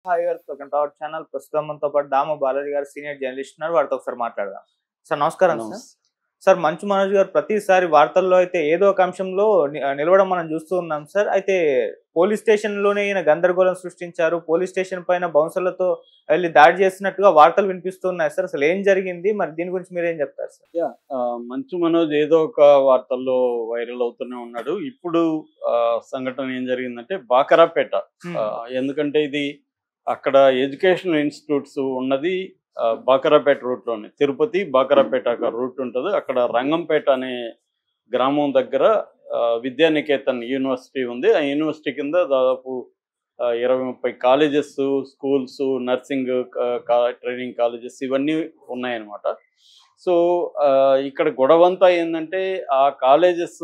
Hi గారు. Welcome to our channel. ప్రస్తుతం మనతో పాటు దామ బాలాజీ గారు సీనియర్ జర్నలిస్ట్ ఉన్నారు. వారితో ఒకసారి మాట్లాడదాం. సార్ నమస్కారం సార్. నమస్తే. సార్ మంచు మనోజ్ గారు ప్రతిసారి వార్తల్లో అయితే ఏదో ఒక అంశంలో నిలవడం మనం చూస్తూ ఉన్నాం సార్. అయితే పోలీస్ స్టేషన్‌లోనే ఈయన గందరగోళం సృష్టించారు. పోలీస్ స్టేషన్ పైన బౌన్సర్‌లతో వెళ్లి దాడి చేసినట్టుగా వార్తలు వినిపిస్తూ ఉన్నాయి సార్. అసలు ఏం జరిగింది? మరి దీని గురించి మీరేం చెప్తారు సార్? మంచు మనోజ్ ఏదో ఒక వార్తల్లో వైరల్ అవుతూనే ఉన్నాడు. ఇప్పుడు సంఘటన ఏం జరిగిందంటే బాకరాపేట. హ్మ్. ఎందుకంటే ఇది అక్కడ ఎడ్యుకేషనల్ ఇన్‌స్టిట్యూట్స్ ఉన్నది బాకరాపేట రూట్‌లోనే. తిరుపతి, బాకరాపేట రూట్ ఉంటది. అక్కడ రంగంపేట అనే గ్రామం దగ్గర విద్యానికేతన్ యూనివర్సిటీ ఉంది. ఆ యూనివర్సిటీ కింద దాదాపు 20, 30 colleges, schools, nursing training colleges ఇవన్నీ ఉన్నాయన్నమాట. సో, ఇక్కడ గొడవంతా ఏందంటే ఆ కాలేజెస్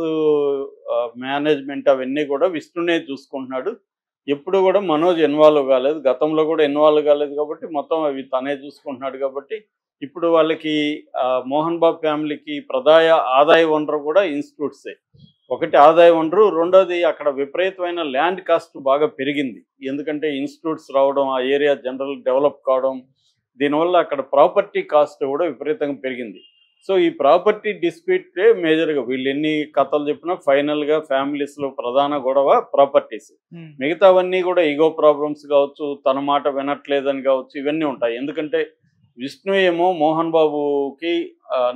మేనేజ్‌మెంట్ అవన్నీ గూడా విష్ణునే చూసుకుంటున్నాడు. ఎప్పుడు గూడా మనోజ్ ఇన్వాల్వ్ కాలేదు. గతంలో గూడా ఇన్వాల్వ్ కాలేదు కాబట్టి మొత్తం అవి తనే చూసుకుంటున్నాడు కాబట్టి ఇప్పుడు వాళ్ళకి మోహన్ బాబు ఫ్యామిలీకి ఆదాయ వనరు కూడా ఇన్స్టిట్యూట్సే. ఒకటి ఆదాయ వనరు, రెండోది అక్కడ విపరీతమైన ల్యాండ్ కాస్ట్ బాగా పెరిగింది. ఎందుకంటే ఇన్స్టిట్యూట్స్ రావడం, ఆ ఏరియా జనరల్ డెవలప్ కావడం, దీనివల్ల అక్కడ ప్రాపర్టీ కాస్ట్ కూడా విపరీతంగా పెరిగింది. సో, ఈ ప్రాపర్టీ డిస్ప్యూటే మేజర్‌గా వీళ్ళు ఎన్ని కథలు చెప్పినా ఫైనల్‌గా ఫ్యామిలీస్‌లో ప్రధాన గొడవ ప్రాపర్టీస్. హ్మ్. మిగతావన్నీ కూడా ఇగో ప్రాబ్లమ్స్ కావచ్చు, తన మాట వినట్లేదని కావచ్చు, ఇవన్నీ ఉంటాయి. ఎందుకంటే విష్ణు ఏమో మోహన్ బాబుకి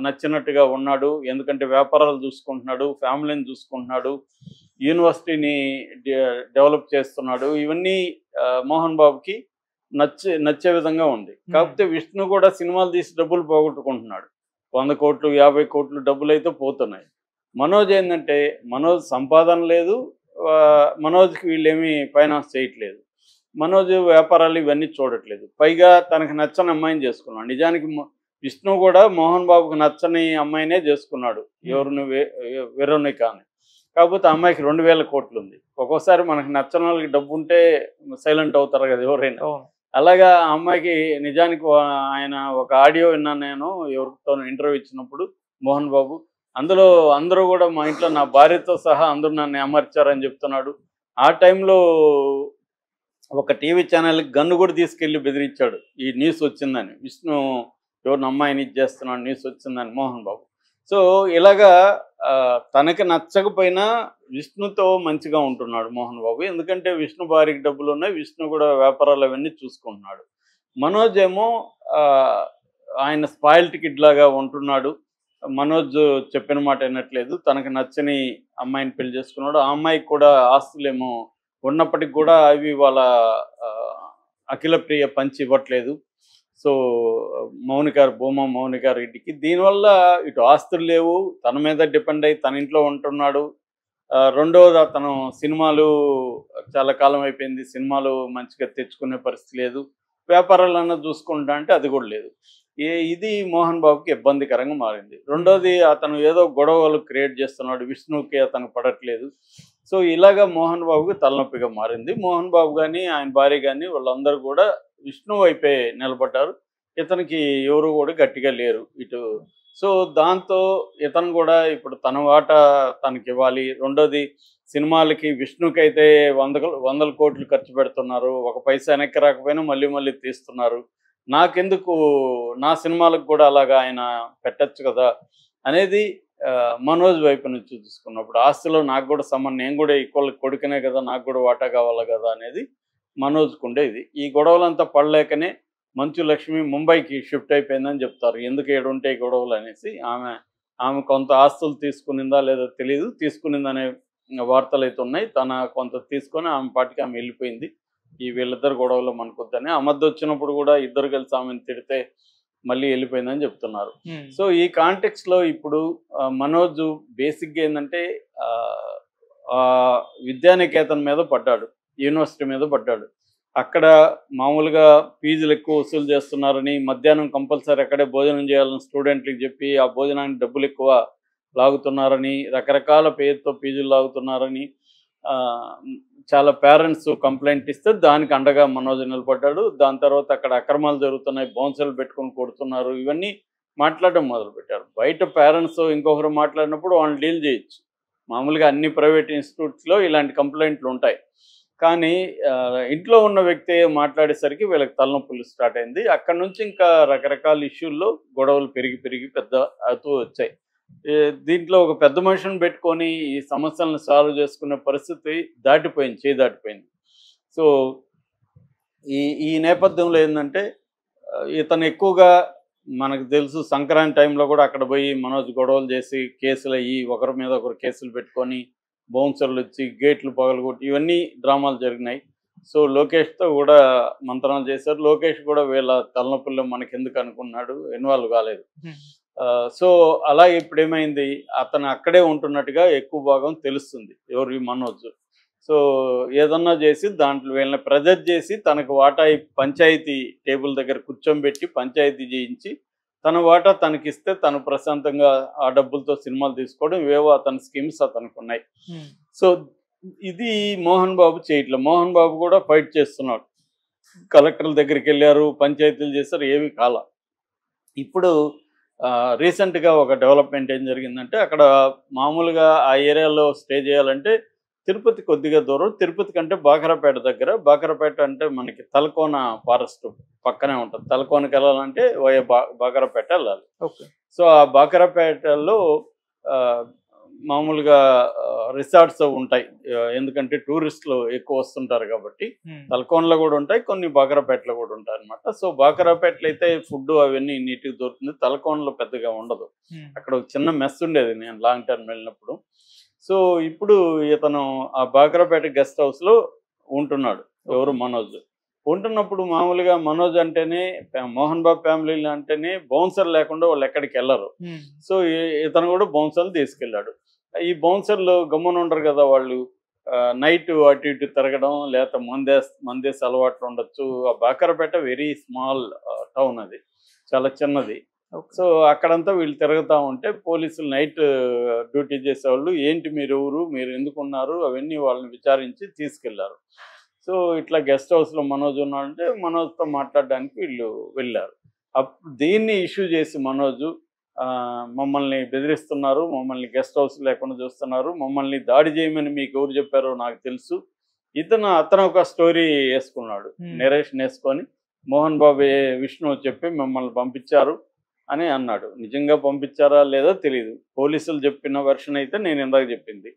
నచ్చినట్టుగా ఉన్నాడు. ఎందుకంటే వ్యాపారాలు చూసుకుంటున్నాడు, ఫ్యామిలీని చూసుకుంటున్నాడు, యూనివర్సిటీని డెవలప్ చేస్తున్నాడు. ఇవన్నీ మోహన్ బాబుకి నచ్చే విధంగా ఉంది. కాకపోతే విష్ణు కూడా సినిమాలు తీసి డబ్బులు పోగొట్టుకుంటున్నాడు. 100,00,00,000, 50,00,00,000 డబ్బులైతే పోతున్నాయి. మనోజ్ ఏందంటే మనోజ్ సంపాదన లేదు. మనోజ్‌కి వీళ్ళేమి ఫైనాన్స్ చేయట్లేదు. మనోజ్ వ్యాపారాలు ఇవన్నీ చూడట్లేదు. పైగా తనకు నచ్చని అమ్మాయిని చేసుకున్నాడు. నిజానికి విష్ణు కూడా మోహన్ బాబుకి నచ్చని అమ్మాయినే చేసుకున్నాడు. హ్మ్. ఎవరిని వెరోనిక అని. కాకపోతే ఆ అమ్మాయికి 2,000,00,00,000 ఉంది. ఒక్కోసారి మనకు నచ్చనోళ్ళకి డబ్బుంటే సైలెంట్ అవుతారు కదా ఎవరైనా. అవును. అలాగా ఆ అమ్మాయికి నిజానికి ఆయన ఒక ఆడియో విన్నాను నేను ఎవరితోనో ఇంటర్వ్యూ ఇచ్చినప్పుడు మోహన్ బాబు. అందులో అందరూ గూడా మా ఇంట్లో నా భార్యతో సహా అందరూ నన్ను అమర్చారని చెప్తున్నాడు. ఆ టైంలో ఒక టీవీ ఛానల్‌కి గన్ను కూడా తీసుకెళ్ళి బెదిరించాడు. ఈ న్యూస్ వచ్చిందని. విష్ణు ఎవరినో అమ్మాయిని ఇది చేస్తున్నాడు న్యూస్ వచ్చిందని మోహన్ బాబు. సో, ఇలాగా తనకి నచ్చకపోయినా విష్ణుతో మంచిగా ఉంటున్నాడు మోహన్ బాబు. ఎందుకంటే విష్ణు భార్యకి డబ్బులున్నాయి. విష్ణు కూడా వ్యాపారాలు అవన్నీ చూసుకుంటున్నాడు. మనోజ్ ఏమో ఆహ్, ఆయన స్పాయిల్డ్ కిడ్ లాగా ఉంటున్నాడు. మనోజ్ చెప్పిన మాట వినట్లేదు. తనకు నచ్చని అమ్మాయిని పెళ్లి చేసుకున్నాడు. ఆ అమ్మాయికి కూడా ఆస్తులేమో ఉన్నప్పటికి కూడా అవి వాళ్ళ ఆహ్, అఖిల ప్రియ పంచి ఇవ్వట్లేదు. సో, భూమా మౌనిక రెడ్డికి. దీనివల్ల ఇటు ఆస్తులు లేవు. తన మీద డిపెండ్ అయ్యి తన ఇంట్లో ఉంటున్నాడు. రెండోది అతను సినిమాలు చాలా కాలం అయిపోయింది. సినిమాలు మంచిగా తెచ్చుకునే పరిస్థితి లేదు. వ్యాపారాలన్నా చూసుకుంటా అంటే అది కూడా లేదు. ఇది మోహన్ బాబుకి ఇబ్బందికరంగా మారింది. హ్మ్. రెండోది అతను ఏదో గొడవలు క్రియేట్ చేస్తున్నాడు. విష్ణుకి అతనికి పడట్లేదు. సో, ఇలాగా మోహన్ బాబుకి తలనొప్పిగా మారింది. మోహన్ బాబు గాని, ఆయన భార్య గాని వాళ్ళందరూ కూడా విష్ణు వైపే నిలబడ్డారు. ఇతనికి ఎవరు కూడా గట్టిగా లేరు ఇటు. సో, దాంతో ఇతను కూడా ఇప్పుడు తన వాటా తనకివ్వాలి. రెండోది సినిమాలకి విష్ణుకైతే వందల కోట్లు ఖర్చు పెడుతున్నారు. ఒక పైసా వెనక్కి రాకపోయినా మళ్ళీ మళ్ళీ తీస్తున్నారు. నాకెందుకు నా సినిమాలకు కూడా అలాగా ఆయన పెట్టొచ్చు కదా! అనేది మనోజ్ వైపు నుంచి చూసుకున్నప్పుడు. ఆస్తిలో నాకు కూడా నేను కూడా ఈక్వల్ కొడుకునే కదా! నాకు కూడా వాటా కావాలి కదా! అనేది మనోజ్‌కుండేది. ఈ గొడవలంతా పడలేకనే మంచు లక్ష్మి ముంబైకి షిఫ్ట్ అయిపోయిందని చెప్తారు. ఎందుకు ఈడుంటాయి గొడవలనేసి. ఆమె కొంత ఆస్తులు తీసుకునిందా లేదో తెలీదు. తీసుకునిందనే వార్తలైతే ఉన్నాయి. తన కొంత తీసుకొని ఆమె పాటికి ఆమె వెళ్ళిపోయింది. వీళ్ళిద్దరి గొడవలో మనకొద్దని. ఆ మధ్య వచ్చినప్పుడు కూడా ఇద్దరు కలిసి ఆమెను తిడితే మళ్ళీ వెళ్ళిపోయిందని చెప్తున్నారు. హ్మ్. సో, ఈ కాంటెక్స్‌లో ఇప్పుడు మనోజ్ బేసిక్‌గా ఏందంటే ఆహ్, ఆహ్, విద్యానికేతన్ మీద పడ్డాడు. యూనివర్సిటీ మీద పడ్డాడు. అక్కడ మామూలుగా ఫీజులు ఎక్కువ వసూలు చేస్తున్నారని, మధ్యాహ్నం కంపల్సరీ అక్కడే భోజనం చేయాలని స్టూడెంట్‌లకి చెప్పి, ఆ భోజనానికి డబ్బులు ఎక్కువ లాగుతున్నారని, రకరకాల పేరుతో ఫీజులు లాగుతున్నారని ఆహ్, చాలా పేరెంట్స్ కంప్లెయింట్ ఇస్తే దానికి అండగా మనోజ్ నిలబడ్డాడు. దాని తర్వాత అక్కడ అక్రమాలు జరుగుతున్నాయి. బౌన్సర్లు పెట్టుకొని కొడుతున్నారు. ఇవన్నీ మాట్లాడడం మొదలుపెట్టారు. బయట పేరెంట్స్ ఇంకొకరు మాట్లాడినప్పుడు వాళ్ళని డీల్ చేయొచ్చు. మామూలుగా అన్ని ప్రైవేట్ ఇన్‌స్టిట్యూట్స్‌లో ఇలాంటి కంప్లెయింట్లు ఉంటాయి. కానీ ఇంట్లో ఉన్న వ్యక్తి మాట్లాడేసరికి వీళ్ళకి తలనొప్పులు స్టార్ట్ అయింది. అక్కడి నుంచి ఇంకా రకరకాల ఇష్యూల్లో గొడవలు పెరిగి పెరిగి పెద్ద అవుతూ వచ్చాయి. దీంట్లో ఒక పెద్ద మనిషిని పెట్టుకొని ఈ సమస్యలను సాల్వ్ చేసుకునే పరిస్థితి దాటిపోయింది, చేయి దాటిపోయింది. సో ఈ ఈ నేపథ్యంలో ఏందంటే ఇతను ఎక్కువగా మనకు తెలుసు సంక్రాంతి టైంలో కూడా అక్కడ పోయి మనోజ్ గొడవలు చేసి కేసులయ్యి ఒకరి మీద ఒకరు కేసులు పెట్టుకొని బౌన్సర్లు వచ్చి గేట్లు పగలగొట్టి ఇవన్నీ డ్రామాలు జరిగినాయి. సో లోకేష్తో కూడా మంత్రాలు చేశారు. లోకేష్ కూడా వీళ్ళ తలనొప్పుల్లో మనకెందుకు అనుకున్నాడు, ఇన్వాల్వ్ కాలేదు. సో అలాగే ఇప్పుడు ఏమైంది, అతను అక్కడే ఉంటున్నట్టుగా ఎక్కువ భాగం తెలుస్తుంది ఎవరు ఈ మనోజ్. సో ఏదన్నా చేసి దాంట్లో వీళ్ళని ప్రెజర్ చేసి తనకు వాటా పంచాయతీ టేబుల్ దగ్గర కూర్చోబెట్టి పంచాయతీ చేయించి తన వాటా తనకిస్తే తను ప్రశాంతంగా ఆ డబ్బులతో సినిమాలు తీసుకోవడం ఇవేవో అతని స్కీమ్స్ అతనికి ఉన్నాయి. సో ఇది మోహన్ బాబు చేయట్లేదు. మోహన్ బాబు కూడా ఫైట్ చేస్తున్నాడు. కలెక్టర్ల దగ్గరికి వెళ్ళారు, పంచాయతీలు చేశారు, ఏవి కాల. ఇప్పుడు రీసెంట్గా ఒక డెవలప్మెంట్ ఏం జరిగిందంటే అక్కడ మామూలుగా ఆ ఏరియాలో స్టే చేయాలంటే తిరుపతి కొద్దిగా దూరం, తిరుపతి కంటే బాకరాపేట దగ్గర. బాకరాపేట అంటే మనకి తలకోన ఫారెస్ట్ పక్కనే ఉంటుంది. తలకోనకి వెళ్ళాలంటే బాకరాపేట వెళ్ళాలి. సో ఆ బాకరాపేటలో మామూలుగా రిసార్ట్స్ ఉంటాయి, ఎందుకంటే టూరిస్టులు ఎక్కువ వస్తుంటారు కాబట్టి. తలకోనలో కూడా ఉంటాయి, కొన్ని బాకరాపేటలో కూడా ఉంటాయి అనమాట. సో బాకరాపేటలో అయితే ఫుడ్ అవన్నీ నీట్గా దొరుకుతుంది, తలకోనలో పెద్దగా ఉండదు. అక్కడ ఒక చిన్న మెస్ ఉండేది నేను లాంగ్ టర్మ్ వెళ్ళినప్పుడు. సో ఇప్పుడు ఇతను ఆ బాకరాపేట గెస్ట్ హౌస్లో ఉంటున్నాడు, ఎవరు మనోజ్. ఉంటున్నప్పుడు మామూలుగా మనోజ్ అంటేనే మోహన్ బాబు ఫ్యామిలీ అంటేనే బౌన్సర్ లేకుండా వాళ్ళు ఎక్కడికి వెళ్ళరు. సో ఇతను కూడా బౌన్సర్లు తీసుకెళ్ళాడు. ఈ బౌన్సర్లు గమ్మున ఉండరు కదా, వాళ్ళు నైట్ అటు ఇటు తిరగడం లేకపోతే మందేసి అలవాట్లు ఉండొచ్చు. ఆ బాకరాపేట వెరీ స్మాల్ టౌన్, అది చాలా చిన్నది. సో అక్కడంతా వీళ్ళు తిరుగుతూ ఉంటే పోలీసులు నైట్ డ్యూటీ చేసేవాళ్ళు ఏంటి మీరు ఎవరు, మీరు ఎందుకున్నారు, అవన్నీ వాళ్ళని విచారించి తీసుకెళ్లారు. సో ఇట్లా గెస్ట్ హౌస్లో మనోజ్ ఉన్నాడంటే మనోజ్తో మాట్లాడడానికి వీళ్ళు వెళ్ళారు. దీన్ని ఇష్యూ చేసి మనోజు మమ్మల్ని బెదిరిస్తున్నారు, మమ్మల్ని గెస్ట్ హౌస్ లేకుండా చూస్తున్నారు, మమ్మల్ని దాడి చేయమని మీకు ఎవరు చెప్పారో నాకు తెలుసు. అతను ఒక స్టోరీ వేసుకున్నాడు, నెరేషన్ వేసుకొని మోహన్ బాబు విష్ణు చెప్పి మమ్మల్ని పంపించారు అని అన్నాడు. నిజంగా పంపించారా లేదో తెలియదు. పోలీసులు చెప్పిన వెర్షన్ అయితే నేను ఇందాక చెప్పింది.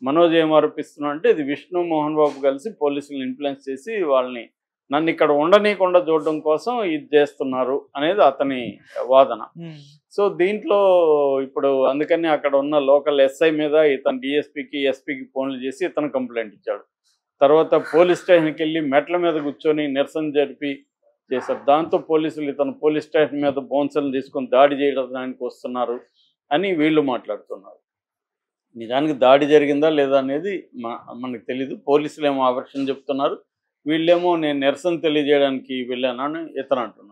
మనోజ్ ఏం ఆరోపిస్తున్నా అంటే ఇది విష్ణు మోహన్ బాబు కలిసి పోలీసులను ఇన్ఫ్లుయెన్స్ చేసి వాళ్ళని నన్ను ఇక్కడ ఉండనీయకుండా చూడడం కోసం ఇది చేస్తున్నారు అనేది అతని వాదన. సో దీంట్లో ఇప్పుడు అందుకని అక్కడ ఉన్న లోకల్ ఎస్ఐ మీద ఇతను డిఎస్పీకి ఎస్పీకి ఫోన్లు చేసి ఇతను కంప్లైంట్ ఇచ్చాడు. తర్వాత పోలీస్ స్టేషన్కి వెళ్ళి మెట్ల మీద కూర్చొని నిరసన జరిపి చేశారు. దాంతో పోలీసులు ఇతను పోలీస్ స్టేషన్ మీద బౌన్సర్లు తీసుకొని దాడి చేయడానికి వస్తున్నారు అని వీళ్ళు మాట్లాడుతున్నారు. నిజానికి దాడి జరిగిందా లేదా అనేది మనకు తెలీదు. పోలీసులు ఏమో ఆ వెర్షన్ చెప్తున్నారు, వీళ్ళేమో నేను నిరసన తెలియజేయడానికి వెళ్ళానని ఇతను అంటున్నారు.